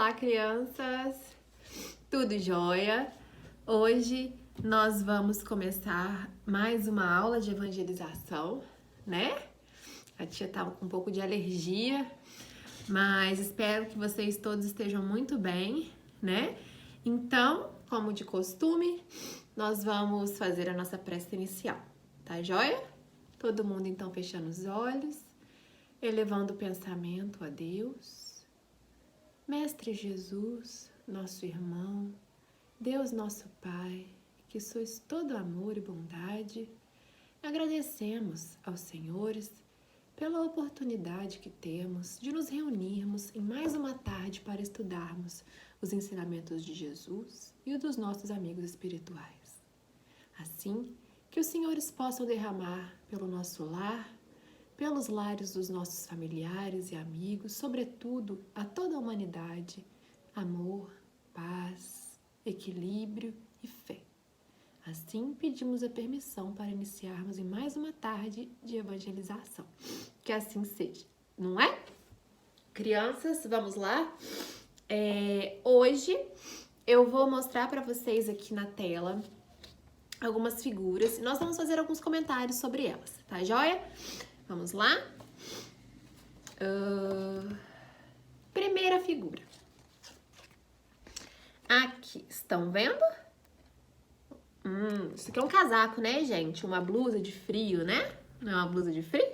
Olá, crianças! Tudo jóia? Hoje nós vamos começar mais uma aula de evangelização, né? A tia tava com um pouco de alergia, mas espero que vocês todos estejam muito bem, né? Então, como de costume, nós vamos fazer a nossa prece inicial, tá jóia? Todo mundo então fechando os olhos, elevando o pensamento a Deus. Mestre Jesus, nosso irmão, Deus nosso Pai, que sois todo amor e bondade, agradecemos aos senhores pela oportunidade que temos de nos reunirmos em mais uma tarde para estudarmos os ensinamentos de Jesus e os dos nossos amigos espirituais. Assim, que os senhores possam derramar pelo nosso lar, pelos lares dos nossos familiares e amigos, sobretudo a toda a humanidade, amor, paz, equilíbrio e fé. Assim, pedimos a permissão para iniciarmos em mais uma tarde de evangelização. Que assim seja, não é? Crianças, vamos lá? Hoje eu vou mostrar para vocês aqui na tela algumas figuras e nós vamos fazer alguns comentários sobre elas, tá joia? Vamos lá? Primeira figura. Aqui, estão vendo? Isso aqui é um casaco, né, gente? Uma blusa de frio, né? Não é uma blusa de frio?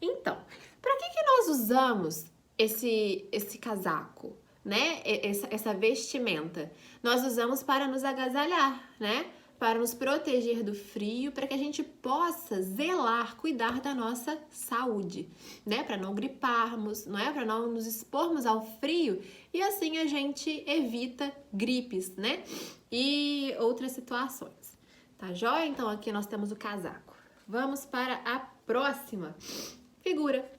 Então, para que nós usamos esse casaco, né? Essa vestimenta? Nós usamos para nos agasalhar, né? Para nos proteger do frio, para que a gente possa zelar, cuidar da nossa saúde, né? Para não griparmos, não é? Para não nos expormos ao frio e assim a gente evita gripes, né? E outras situações. Tá joia? Então aqui nós temos o casaco. Vamos para a próxima figura.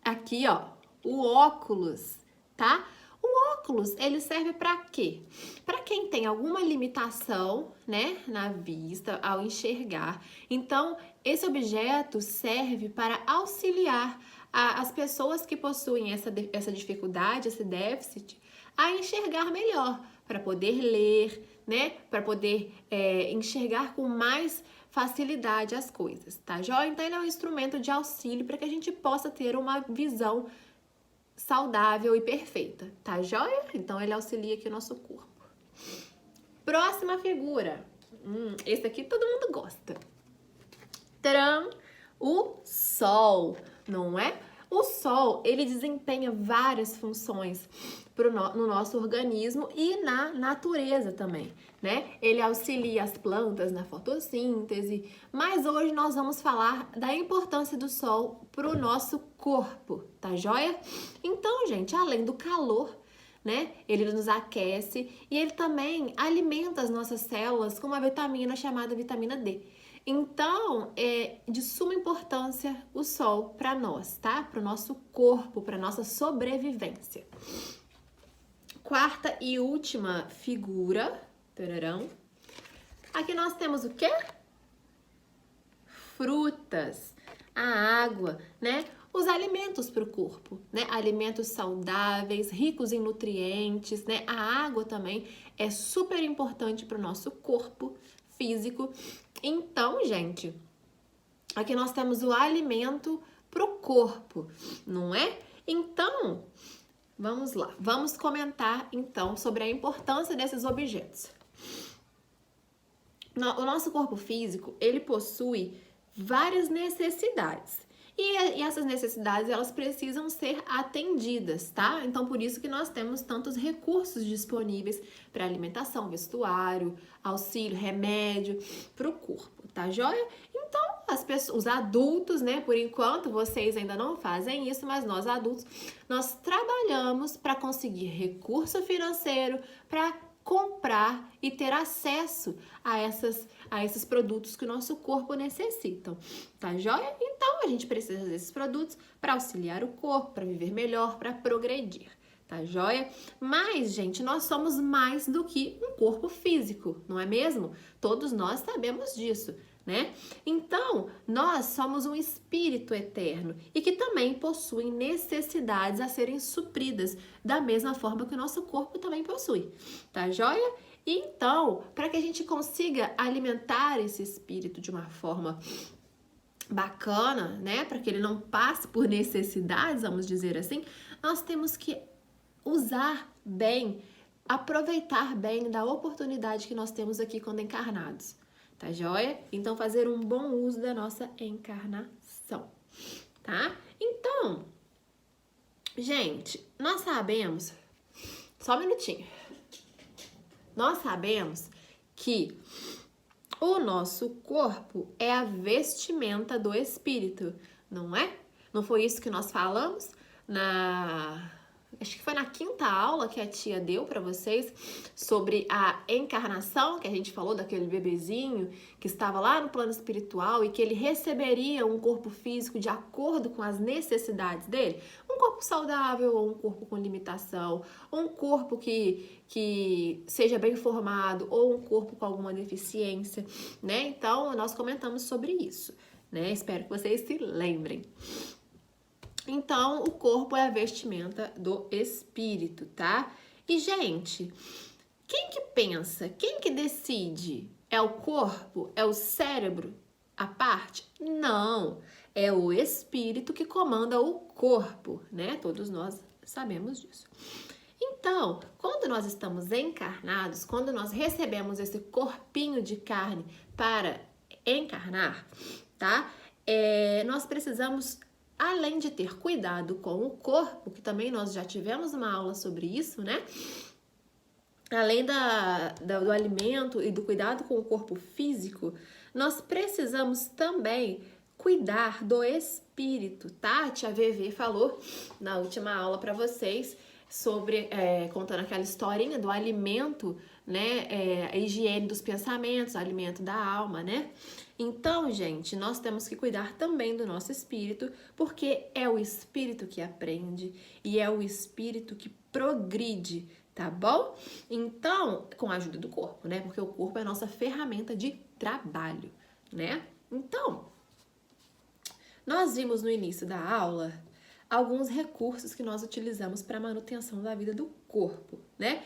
Aqui, ó, o óculos, tá? O óculos, ele serve para quê? Para quem tem alguma limitação, né, na vista, ao enxergar. Então, esse objeto serve para auxiliar as pessoas que possuem essa dificuldade, esse déficit, a enxergar melhor, para poder ler, né, para poder enxergar com mais facilidade as coisas, tá joia? Então, ele é um instrumento de auxílio para que a gente possa ter uma visão saudável e perfeita, tá joia? Então, ele auxilia aqui o nosso corpo. Próxima figura. Esse aqui todo mundo gosta. Tcharam! O sol, não é? O sol, ele desempenha várias funções no nosso organismo e na natureza também, né? Ele auxilia as plantas na fotossíntese, mas hoje nós vamos falar da importância do sol para o nosso corpo, tá joia? Então, gente, além do calor, né? Ele nos aquece e ele também alimenta as nossas células com uma vitamina chamada vitamina D. Então, é de suma importância o sol para nós, tá? Para o nosso corpo, para nossa sobrevivência. Quarta e última figura. Tararão. Aqui nós temos o quê? Frutas, a água, né? Os alimentos para o corpo, né? Alimentos saudáveis, ricos em nutrientes, né? A água também é super importante para o nosso corpo físico. Então, gente, aqui nós temos o alimento para o corpo, não é? Então, vamos lá. Vamos comentar, então, sobre a importância desses objetos. O nosso corpo físico, ele possui várias necessidades. E essas necessidades, elas precisam ser atendidas, tá? Então, por isso que nós temos tantos recursos disponíveis para alimentação, vestuário, auxílio, remédio para o corpo, tá joia? Então, os adultos, né? Por enquanto, vocês ainda não fazem isso, mas nós adultos, nós trabalhamos para conseguir recurso financeiro, para comprar e ter acesso a esses produtos que o nosso corpo necessita, tá joia? Então, a gente precisa desses produtos para auxiliar o corpo, para viver melhor, para progredir, tá joia? Mas, gente, nós somos mais do que um corpo físico, não é mesmo? Todos nós sabemos disso, né? Então, nós somos um espírito eterno e que também possui necessidades a serem supridas, da mesma forma que o nosso corpo também possui, tá joia? Então, para que a gente consiga alimentar esse espírito de uma forma bacana, né, para que ele não passe por necessidades, vamos dizer assim, nós temos que usar bem, aproveitar bem da oportunidade que nós temos aqui quando encarnados, tá joia? Então, fazer um bom uso da nossa encarnação, tá? Então, gente, nós sabemos, só um minutinho, nós sabemos que o nosso corpo é a vestimenta do espírito, não é? Não foi isso que nós falamos acho que foi na 5ª aula que a tia deu para vocês sobre a encarnação, que a gente falou daquele bebezinho que estava lá no plano espiritual e que ele receberia um corpo físico de acordo com as necessidades dele? Um corpo saudável ou um corpo com limitação, ou um corpo que seja bem formado ou um corpo com alguma deficiência, né? Então, nós comentamos sobre isso, né? Espero que vocês se lembrem. Então, o corpo é a vestimenta do espírito, tá? E, gente, quem que pensa? Quem que decide? É o corpo? É o cérebro? A parte? Não. É o espírito que comanda o corpo, né? Todos nós sabemos disso. Então, quando nós estamos encarnados, quando nós recebemos esse corpinho de carne para encarnar, tá? Nós precisamos, além de ter cuidado com o corpo, que também nós já tivemos uma aula sobre isso, né? Além do alimento e do cuidado com o corpo físico, nós precisamos também cuidar do espírito, tá? A tia VV falou na última aula para vocês sobre, contando aquela historinha do alimento, né? A higiene dos pensamentos, alimento da alma, né? Então, gente, nós temos que cuidar também do nosso espírito, porque é o espírito que aprende e é o espírito que progride, tá bom? Então, com a ajuda do corpo, né? Porque o corpo é a nossa ferramenta de trabalho, né? Então, nós vimos no início da aula alguns recursos que nós utilizamos para a manutenção da vida do corpo, né?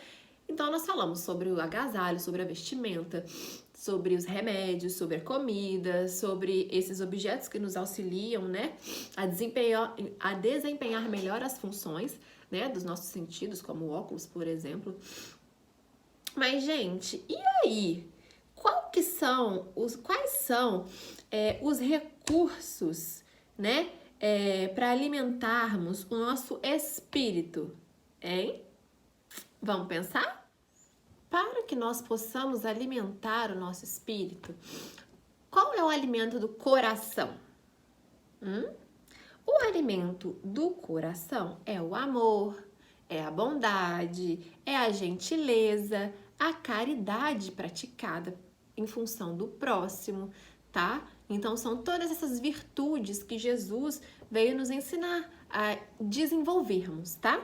Então, nós falamos sobre o agasalho, sobre a vestimenta, sobre os remédios, sobre a comida, sobre esses objetos que nos auxiliam, né, a desempenhar melhor as funções, né, dos nossos sentidos, como o óculos, por exemplo. Mas, gente, e aí? Quais são os recursos, né, para alimentarmos o nosso espírito, hein? Vamos pensar? Para que nós possamos alimentar o nosso espírito, qual é o alimento do coração? O alimento do coração é o amor, é a bondade, é a gentileza, a caridade praticada em função do próximo, tá? Então, são todas essas virtudes que Jesus veio nos ensinar a desenvolvermos, tá?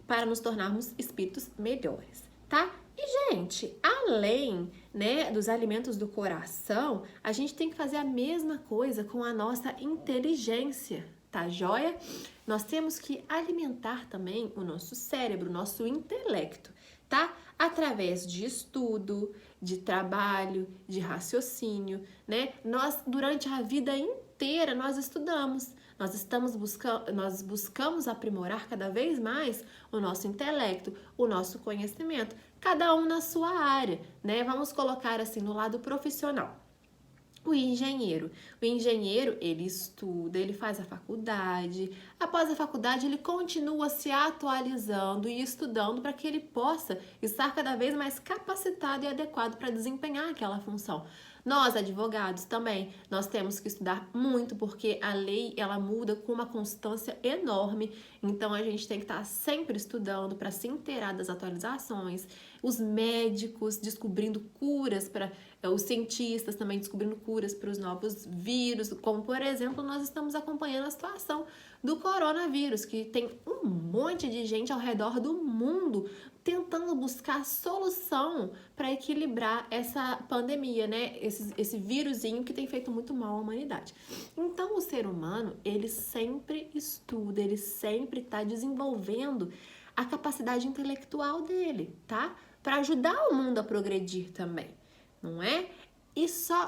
Para nos tornarmos espíritos melhores, tá? E, gente, além, né, dos alimentos do coração, a gente tem que fazer a mesma coisa com a nossa inteligência, tá joia? Nós temos que alimentar também o nosso cérebro, o nosso intelecto, tá? Através de estudo, de trabalho, de raciocínio, né? Nós, durante a vida inteira, nós estudamos. Nós buscamos aprimorar cada vez mais o nosso intelecto, o nosso conhecimento, cada um na sua área, né? Vamos colocar assim no lado profissional. O engenheiro, ele estuda, ele faz a faculdade. Após a faculdade, ele continua se atualizando e estudando para que ele possa estar cada vez mais capacitado e adequado para desempenhar aquela função. Nós, advogados, também, nós temos que estudar muito, porque a lei, ela muda com uma constância enorme, então a gente tem que estar sempre estudando para se inteirar das atualizações. Os médicos descobrindo curas para os cientistas também descobrindo curas para os novos vírus, como, por exemplo, nós estamos acompanhando a situação do coronavírus, que tem um monte de gente ao redor do mundo tentando buscar solução para equilibrar essa pandemia, né? Esse vírusinho que tem feito muito mal à humanidade. Então, o ser humano, ele sempre estuda, ele sempre está desenvolvendo a capacidade intelectual dele, tá? Para ajudar o mundo a progredir também, não é?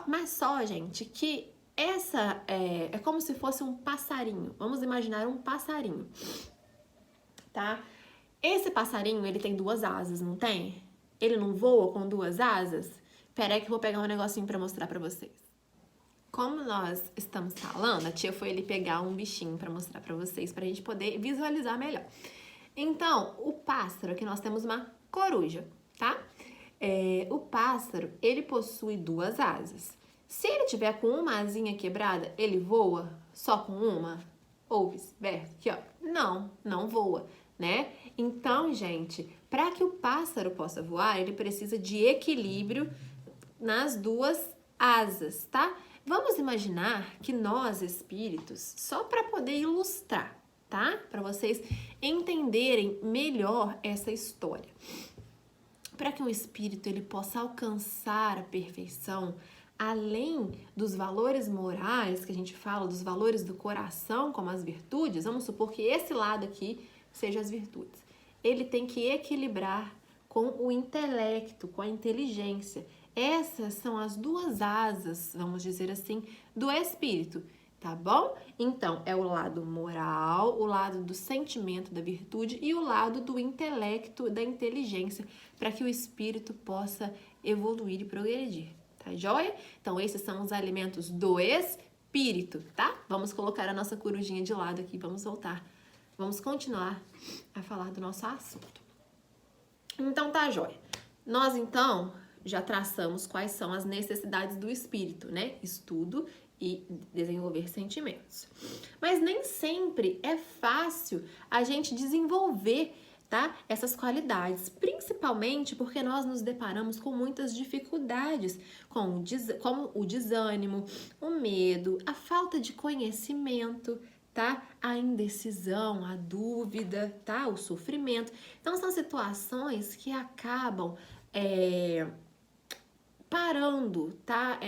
Mas só, gente, que essa é como se fosse um passarinho. Vamos imaginar um passarinho, tá? Esse passarinho, ele tem 2 asas, não tem? Ele não voa com 2 asas? Pera aí que eu vou pegar um negocinho pra mostrar pra vocês. Como nós estamos falando, a tia foi ali pegar um bichinho pra mostrar pra vocês, pra gente poder visualizar melhor. Então, o pássaro, aqui nós temos uma coruja, tá? O pássaro, ele possui 2 asas. Se ele tiver com uma asinha quebrada, ele voa só com uma? Ou vice-versa? Aqui, ó. Não voa, né? Então, gente, para que o pássaro possa voar, ele precisa de equilíbrio nas 2 asas, tá? Vamos imaginar que nós, espíritos, só para poder ilustrar, tá? Para vocês entenderem melhor essa história. Para que um espírito ele possa alcançar a perfeição, além dos valores morais que a gente fala, dos valores do coração, como as virtudes, vamos supor que esse lado aqui seja as virtudes. Ele tem que equilibrar com o intelecto, com a inteligência. Essas são as 2 asas, vamos dizer assim, do espírito, tá bom? Então, é o lado moral, o lado do sentimento, da virtude e o lado do intelecto, da inteligência, para que o espírito possa evoluir e progredir, tá joia? Então, esses são os alimentos do espírito, tá? Vamos colocar a nossa corujinha de lado aqui, vamos voltar. Vamos continuar a falar do nosso assunto. Então, tá joia. Nós, então, já traçamos quais são as necessidades do espírito, né? Estudo e desenvolver sentimentos. Mas nem sempre é fácil a gente desenvolver, tá? Essas qualidades, principalmente porque nós nos deparamos com muitas dificuldades, como o desânimo, o medo, a falta de conhecimento, tá? A indecisão, a dúvida, tá? O sofrimento. Então, são situações que acabam parando, tá?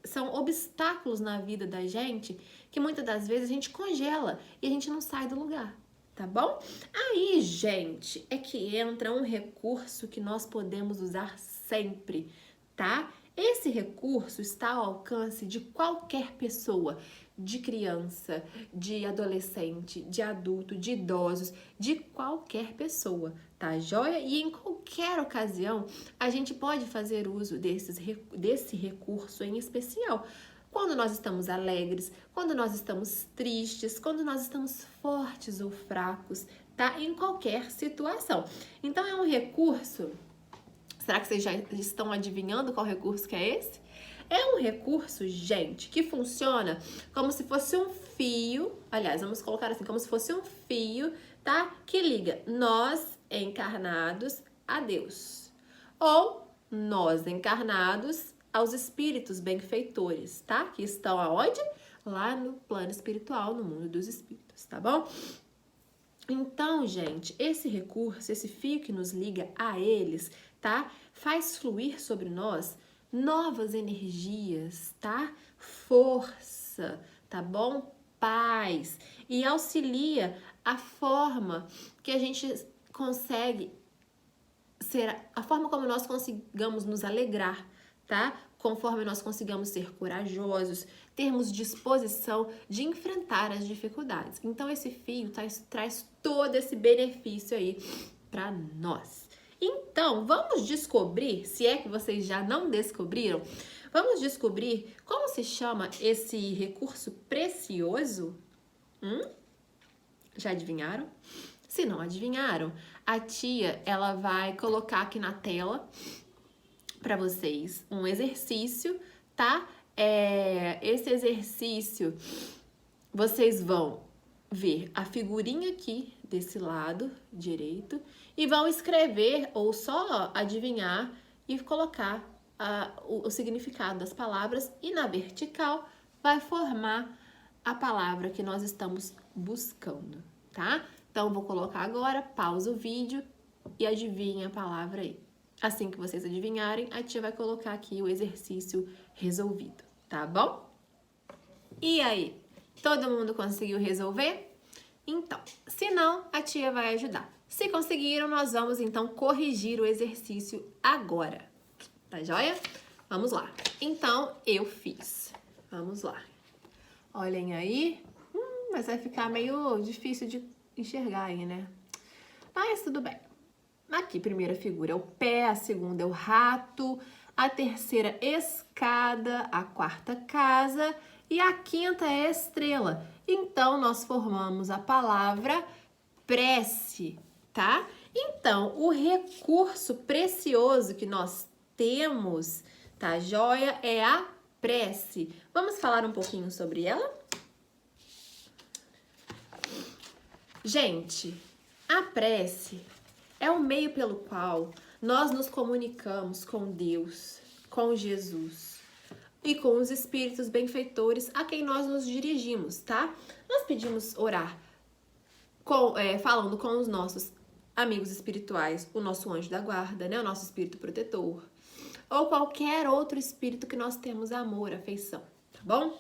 São obstáculos na vida da gente que muitas das vezes a gente congela e a gente não sai do lugar, tá bom? Aí, gente, é que entra um recurso que nós podemos usar sempre, tá? Esse recurso está ao alcance de qualquer pessoa, de criança, de adolescente, de adulto, de idosos, de qualquer pessoa, tá joia? E em qualquer ocasião, a gente pode fazer uso desse recurso em especial. Quando nós estamos alegres, quando nós estamos tristes, quando nós estamos fortes ou fracos, tá? Em qualquer situação. Então, é um recurso. Será que vocês já estão adivinhando qual recurso que é esse? É um recurso, gente, que funciona como se fosse um fio, aliás, vamos colocar assim, como se fosse um fio, tá? Que liga nós encarnados a Deus. Ou nós encarnados aos espíritos benfeitores, tá? Que estão aonde? Lá no plano espiritual, no mundo dos espíritos, tá bom? Então, gente, esse recurso, esse fio que nos liga a eles, tá? Faz fluir sobre nós novas energias, tá? Força, tá bom? Paz. E auxilia a forma que a gente consegue ser, a forma como nós consigamos nos alegrar, tá? Conforme nós consigamos ser corajosos, termos disposição de enfrentar as dificuldades. Então, esse fio traz todo esse benefício aí para nós. Então, vamos descobrir, se é que vocês já não descobriram, vamos descobrir como se chama esse recurso precioso? Já adivinharam? Se não adivinharam, a tia, ela vai colocar aqui na tela para vocês um exercício, tá? Esse exercício, vocês vão ver a figurinha aqui desse lado direito e vão escrever ou só adivinhar e colocar o significado das palavras, e na vertical vai formar a palavra que nós estamos buscando, tá? Então, vou colocar agora, pausa o vídeo e adivinhem a palavra aí. Assim que vocês adivinharem, a tia vai colocar aqui o exercício resolvido, tá bom? E aí, todo mundo conseguiu resolver? Então, se não, a tia vai ajudar. Se conseguiram, nós vamos então corrigir o exercício agora. Tá joia? Vamos lá. Então, eu fiz. Vamos lá. Olhem aí. Mas vai ficar meio difícil de enxergar aí, né? Mas tudo bem. Aqui, primeira figura é o pé, a segunda é o rato, a terceira escada, a quarta casa e a quinta é estrela. Então, nós formamos a palavra prece, tá? Então, o recurso precioso que nós temos, tá joia, é a prece. Vamos falar um pouquinho sobre ela? Gente, a prece é o meio pelo qual nós nos comunicamos com Deus, com Jesus e com os espíritos benfeitores a quem nós nos dirigimos, tá? Nós pedimos orar falando com os nossos amigos espirituais, o nosso anjo da guarda, né? O nosso espírito protetor, ou qualquer outro espírito que nós temos amor, afeição, tá bom?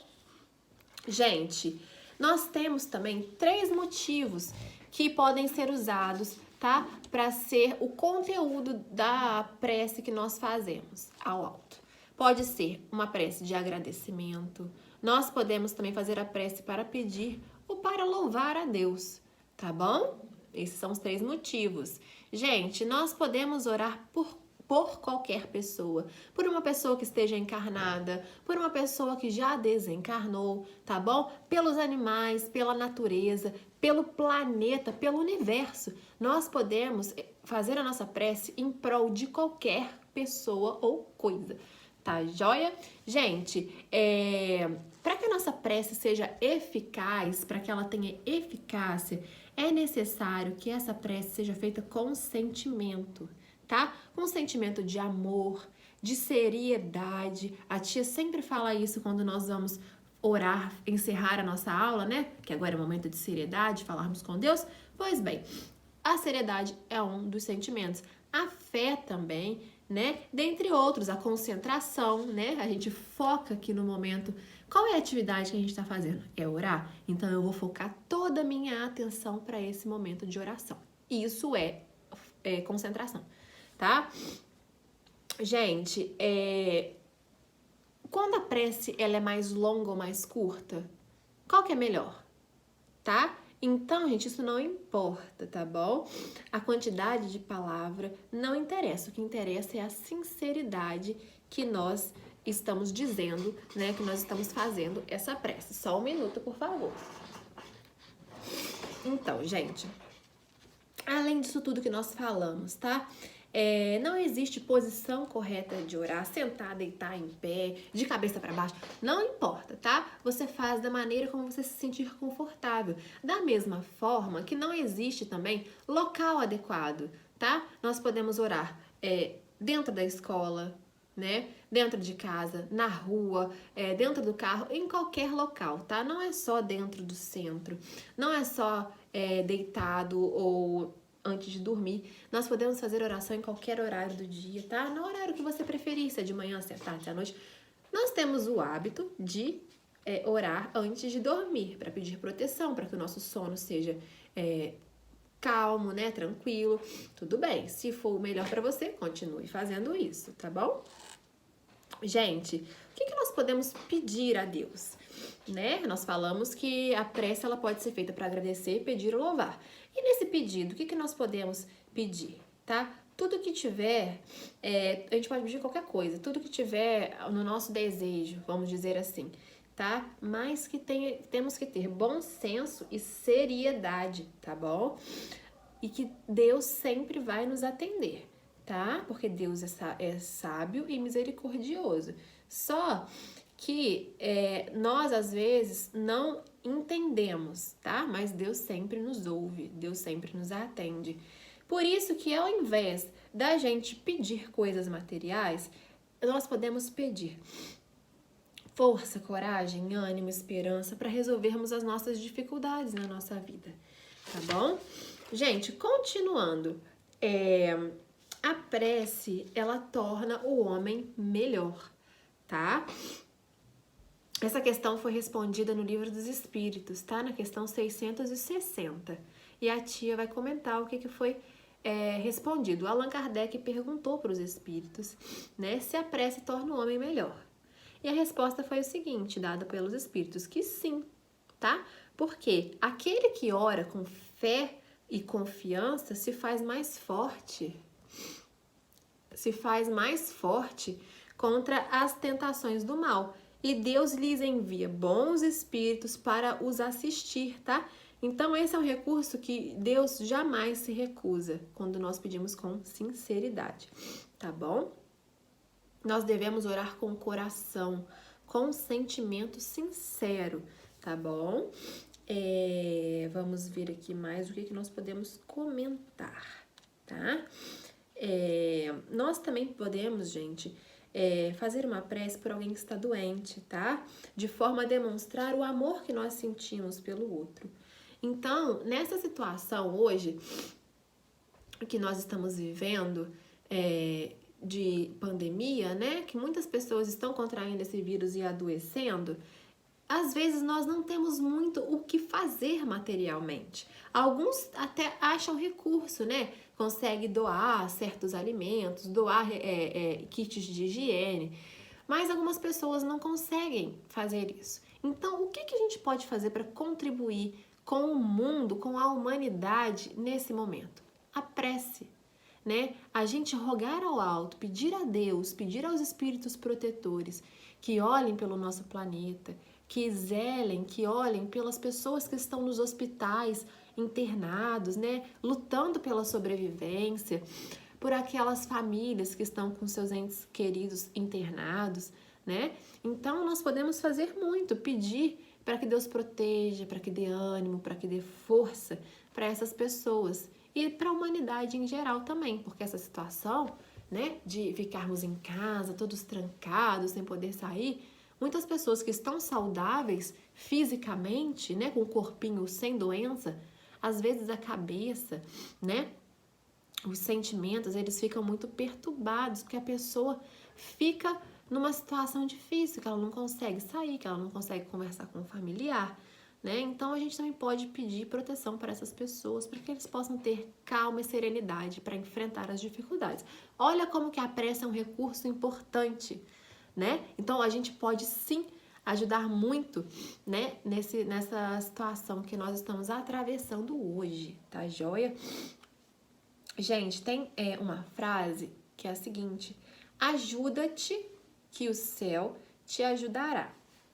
Gente, nós temos também 3 motivos que podem ser usados, tá? Para ser o conteúdo da prece que nós fazemos ao alto. Pode ser uma prece de agradecimento. Nós podemos também fazer a prece para pedir ou para louvar a Deus, tá bom? Esses são os 3 motivos. Gente, nós podemos orar por qualquer pessoa, por uma pessoa que esteja encarnada, por uma pessoa que já desencarnou, tá bom? Pelos animais, pela natureza, pelo planeta, pelo universo. Nós podemos fazer a nossa prece em prol de qualquer pessoa ou coisa, tá joia? Gente, para que a nossa prece seja eficaz, para que ela tenha eficácia, é necessário que essa prece seja feita com sentimento, tá? Um sentimento de amor, de seriedade. A tia sempre fala isso quando nós vamos orar, encerrar a nossa aula, né? Que agora é um momento de seriedade, falarmos com Deus. Pois bem, a seriedade é um dos sentimentos. A fé também, né? Dentre outros, a concentração, né? A gente foca aqui no momento. Qual é a atividade que a gente está fazendo? É orar? Então eu vou focar toda a minha atenção para esse momento de oração. Isso é concentração, tá? Gente, quando a prece ela é mais longa ou mais curta, qual que é melhor, tá? Então, gente, isso não importa, tá bom? A quantidade de palavra não interessa. O que interessa é a sinceridade que nós estamos dizendo, né? Que nós estamos fazendo essa prece. Só um minuto, por favor. Então, gente, além disso tudo que nós falamos, tá? Não existe posição correta de orar, sentar, deitar, em pé, de cabeça para baixo, não importa, tá? Você faz da maneira como você se sentir confortável. Da mesma forma que não existe também local adequado, tá? Nós podemos orar dentro da escola, né? Dentro de casa, na rua, dentro do carro, em qualquer local, tá? Não é só dentro do centro, não é só deitado ou antes de dormir. Nós podemos fazer oração em qualquer horário do dia, tá? No horário que você preferir, se é de manhã, se é tarde, se é à noite. Nós temos o hábito de orar antes de dormir, para pedir proteção, para que o nosso sono seja calmo, né? Tranquilo. Tudo bem. Se for o melhor para você, continue fazendo isso, tá bom? Gente, o que nós podemos pedir a Deus? Né? Nós falamos que a prece ela pode ser feita para agradecer, pedir ou louvar. E nesse pedido, o que nós podemos pedir, tá? Tudo que tiver, a gente pode pedir qualquer coisa, tudo que tiver no nosso desejo, vamos dizer assim, tá? Mas que temos que ter bom senso e seriedade, tá bom? E que Deus sempre vai nos atender, tá? Porque Deus é sábio e misericordioso. Só que nós, às vezes, não entendemos, tá? Mas Deus sempre nos ouve, Deus sempre nos atende. Por isso que ao invés da gente pedir coisas materiais, nós podemos pedir força, coragem, ânimo, esperança para resolvermos as nossas dificuldades na nossa vida, tá bom? Gente, continuando, A prece, ela torna o homem melhor, tá? Essa questão foi respondida no Livro dos Espíritos, tá? Na questão 660. E a tia vai comentar o que foi respondido. Allan Kardec perguntou para os espíritos, né, se a prece torna o homem melhor. E a resposta foi o seguinte, dada pelos espíritos, que sim, tá? Porque aquele que ora com fé e confiança se faz mais forte contra as tentações do mal. E Deus lhes envia bons espíritos para os assistir, tá? Então, esse é um recurso que Deus jamais se recusa quando nós pedimos com sinceridade, tá bom? Nós devemos orar com o coração, com um sentimento sincero, tá bom? Vamos ver aqui mais o que nós podemos comentar, tá? Nós também podemos, gente, fazer uma prece por alguém que está doente, tá? De forma a demonstrar o amor que nós sentimos pelo outro. Então, nessa situação hoje que nós estamos vivendo, de pandemia, né? Que muitas pessoas estão contraindo esse vírus e adoecendo. Às vezes nós não temos muito o que fazer materialmente. Alguns até acham recurso, né? Consegue doar certos alimentos, doar kits de higiene, mas algumas pessoas não conseguem fazer isso. Então, o que a gente pode fazer para contribuir com o mundo, com a humanidade nesse momento? A prece, né? A gente rogar ao alto, pedir a Deus, pedir aos espíritos protetores que olhem pelo nosso planeta, que zelem, que olhem pelas pessoas que estão nos hospitais internados, né, lutando pela sobrevivência, por aquelas famílias que estão com seus entes queridos internados, né? Então nós podemos fazer muito, pedir para que Deus proteja, para que dê ânimo, para que dê força para essas pessoas e para a humanidade em geral também, porque essa situação, né, de ficarmos em casa, todos trancados, sem poder sair, muitas pessoas que estão saudáveis fisicamente, né, com o corpinho sem doença, às vezes a cabeça, né, os sentimentos, eles ficam muito perturbados, porque a pessoa fica numa situação difícil, que ela não consegue sair, que ela não consegue conversar com o familiar, né? Então a gente também pode pedir proteção para essas pessoas, para que eles possam ter calma e serenidade para enfrentar as dificuldades. Olha como que a prece é um recurso importante, né? Então a gente pode sim ajudar muito, né, nessa situação que nós estamos atravessando hoje, tá joia? Gente, tem uma frase que é a seguinte: ajuda-te que o céu te ajudará.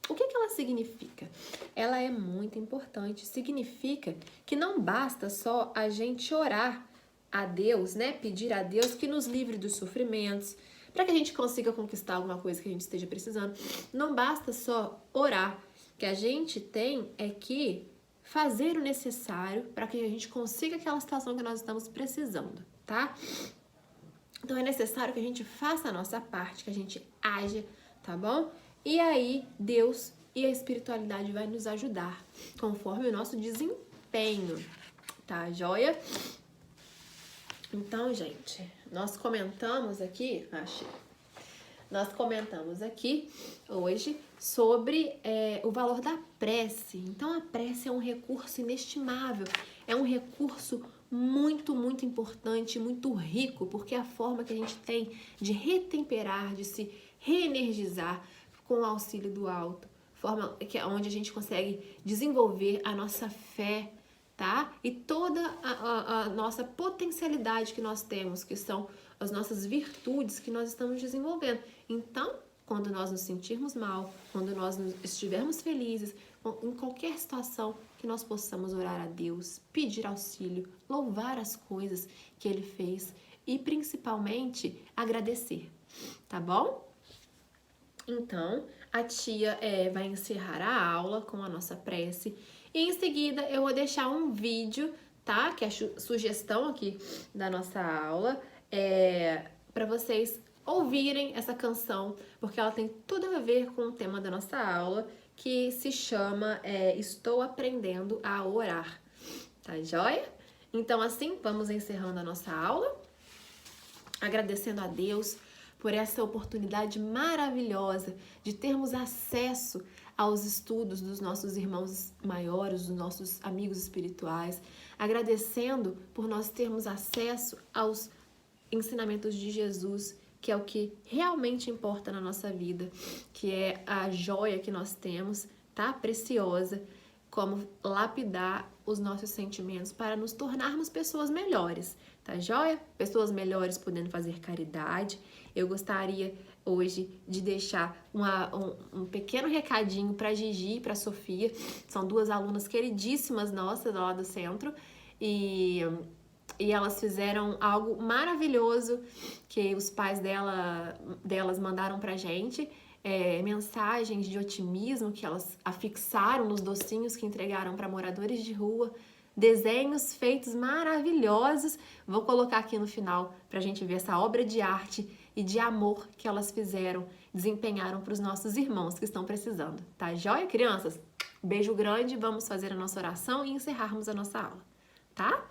O que ela significa? Ela é muito importante. Significa que não basta só a gente orar a Deus, né? Pedir a Deus que nos livre dos sofrimentos, para que a gente consiga conquistar alguma coisa que a gente esteja precisando. Não basta só orar, que a gente tem que fazer o necessário para que a gente consiga aquela situação que nós estamos precisando, tá? Então é necessário que a gente faça a nossa parte, que a gente haja, tá bom? E aí Deus e a espiritualidade vai nos ajudar conforme o nosso desempenho, tá joia? Então, gente, nós comentamos aqui hoje sobre o valor da prece. Então, a prece é um recurso inestimável, é um recurso muito, muito importante, muito rico, porque é a forma que a gente tem de retemperar, de se reenergizar com o auxílio do alto, forma que é onde a gente consegue desenvolver a nossa fé, tá? E toda a nossa potencialidade que nós temos, que são as nossas virtudes que nós estamos desenvolvendo. Então, quando nós nos sentirmos mal, quando nós estivermos felizes, em qualquer situação, que nós possamos orar a Deus, pedir auxílio, louvar as coisas que Ele fez e, principalmente, agradecer, tá bom? Então, a tia vai encerrar a aula com a nossa prece e em seguida eu vou deixar um vídeo, tá? Que é a sugestão aqui da nossa aula, para vocês ouvirem essa canção, porque ela tem tudo a ver com o tema da nossa aula, que se chama Estou Aprendendo a Orar, tá joia? Então, assim, vamos encerrando a nossa aula, agradecendo a Deus por essa oportunidade maravilhosa de termos acesso aos estudos dos nossos irmãos maiores, dos nossos amigos espirituais, agradecendo por nós termos acesso aos ensinamentos de Jesus, que é o que realmente importa na nossa vida, que é a joia que nós temos, tá? Preciosa, como lapidar os nossos sentimentos para nos tornarmos pessoas melhores, tá joia? Pessoas melhores podendo fazer caridade. Eu gostaria hoje de deixar um pequeno recadinho para Gigi e para Sofia. São duas alunas queridíssimas nossas lá do centro e elas fizeram algo maravilhoso que os pais delas mandaram pra gente. Mensagens de otimismo que elas afixaram nos docinhos que entregaram para moradores de rua, desenhos feitos maravilhosos. Vou colocar aqui no final para a gente ver essa obra de arte e de amor que elas fizeram, desempenharam para os nossos irmãos que estão precisando. Tá joia, crianças? Beijo grande, vamos fazer a nossa oração e encerrarmos a nossa aula, tá?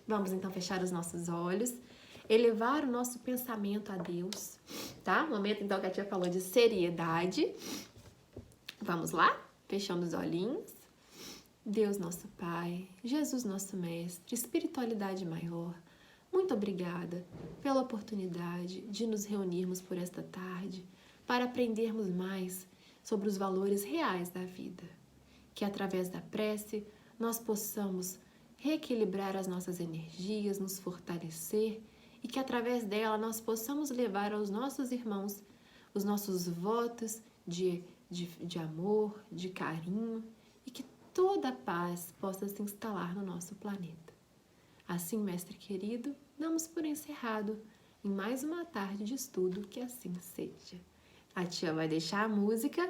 Vamos então fechar os nossos olhos, elevar o nosso pensamento a Deus, tá? Momento então que a tia falou de seriedade. Vamos lá? Fechando os olhinhos. Deus nosso Pai, Jesus nosso Mestre, espiritualidade maior, muito obrigada pela oportunidade de nos reunirmos por esta tarde para aprendermos mais sobre os valores reais da vida. Que através da prece nós possamos reequilibrar as nossas energias, nos fortalecer e que através dela nós possamos levar aos nossos irmãos os nossos votos de amor, de carinho e que toda a paz possa se instalar no nosso planeta. Assim, mestre querido, damos por encerrado em mais uma tarde de estudo, que assim seja. A tia vai deixar a música,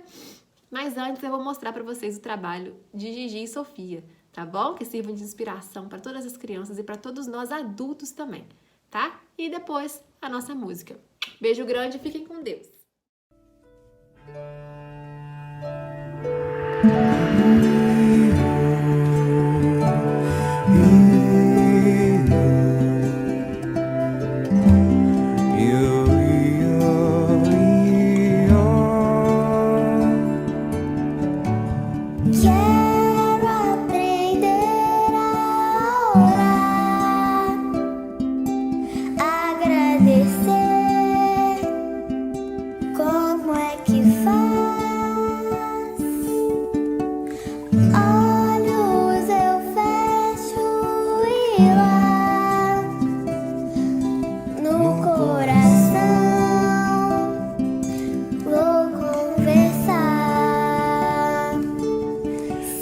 mas antes eu vou mostrar para vocês o trabalho de Gigi e Sofia, tá bom? Que sirvam de inspiração para todas as crianças e para todos nós adultos também, tá? E depois a nossa música. Beijo grande e fiquem com Deus.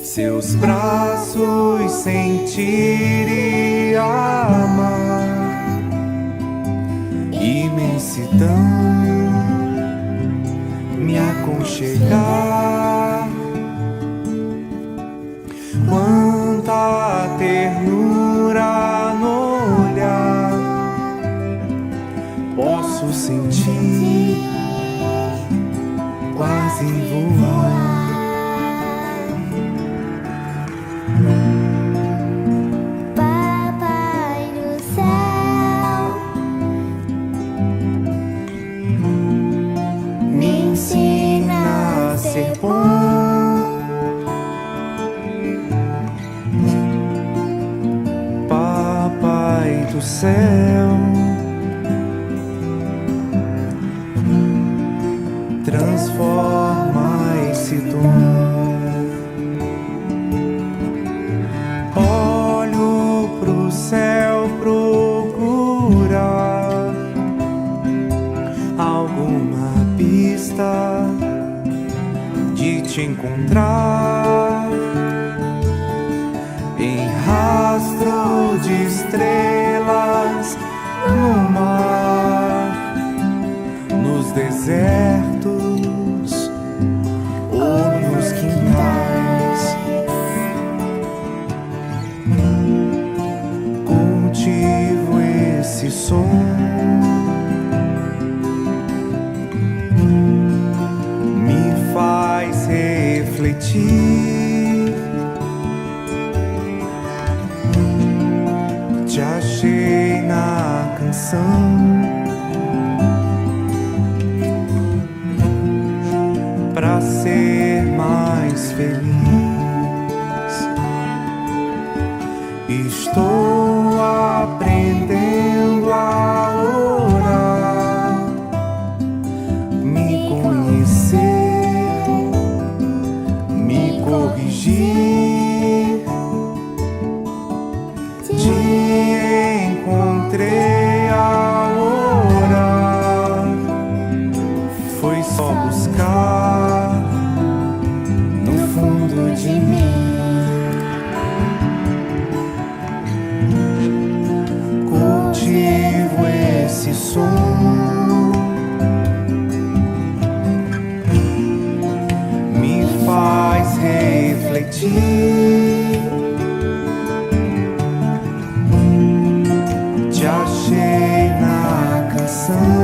Seus braços sentir e amar, imensidão, me aconchegar. Quanta ternura no olhar, posso sentir quase voar. Papai do céu, transforma esse dom. Olho pro céu procurar alguma pista de te encontrar em rastro de estrelas no mar, nos desertos ou nos quintais. Cultivo esse som, me faz refletir. achei na canção pra ser mais feliz. Estou aprendendo a orar, me conhecer, me corrigir. Te encontrei a orar, foi só buscar no fundo de mim. Cultivo esse som, me faz refletir. Te achei na canção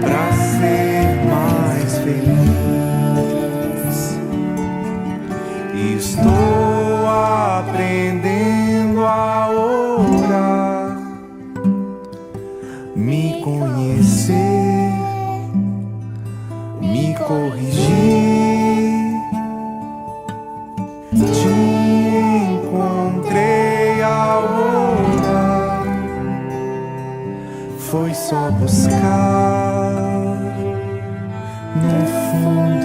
pra ser mais feliz. Estou aprendendo a orar, me conhecer, me corrigir. Te encontrei a orar, foi só buscar no fundo